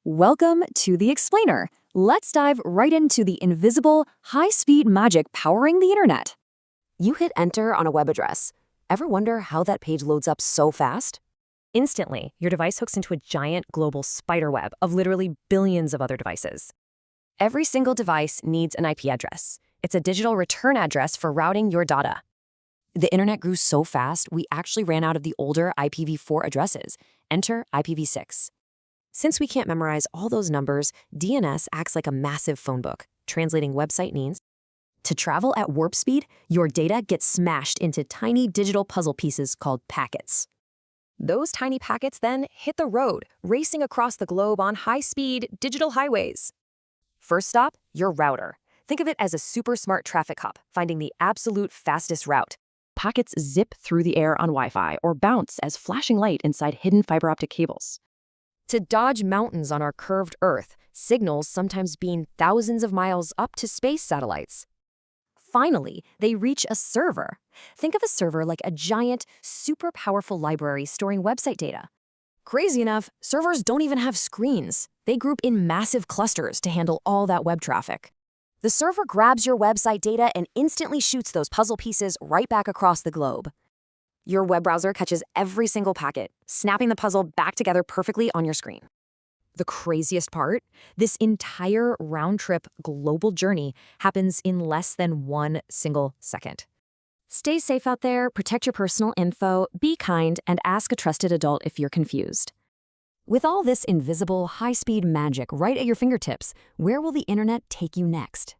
Welcome to The Explainer. Let's dive right into the invisible, high-speed magic powering the internet. You hit enter on a web address. Ever wonder how that page loads up so fast? Instantly, your device hooks into a giant global spider web of literally billions of other devices. Every single device needs an IP address. It's a digital return address for routing your data. The internet grew so fast, we actually ran out of the older IPv4 addresses. Enter IPv6. Since we can't memorize all those numbers, DNS acts like a massive phone book, translating website needs. To travel at warp speed, your data gets smashed into tiny digital puzzle pieces called packets. Those tiny packets then hit the road, racing across the globe on high-speed digital highways. First stop, your router. Think of it as a super smart traffic cop, finding the absolute fastest route. Packets zip through the air on Wi-Fi or bounce as flashing light inside hidden fiber optic cables. To dodge mountains on our curved Earth, signals sometimes beam thousands of miles up to space satellites. Finally, they reach a server. Think of a server like a giant, super powerful library storing website data. Crazy enough, servers don't even have screens. They group in massive clusters to handle all that web traffic. The server grabs your website data and instantly shoots those puzzle pieces right back across the globe. Your web browser catches every single packet, snapping the puzzle back together perfectly on your screen. The craziest part? This entire round-trip global journey happens in less than 1 single second. Stay safe out there, protect your personal info, be kind, and ask a trusted adult if you're confused. With all this invisible, high-speed magic right at your fingertips, where will the internet take you next?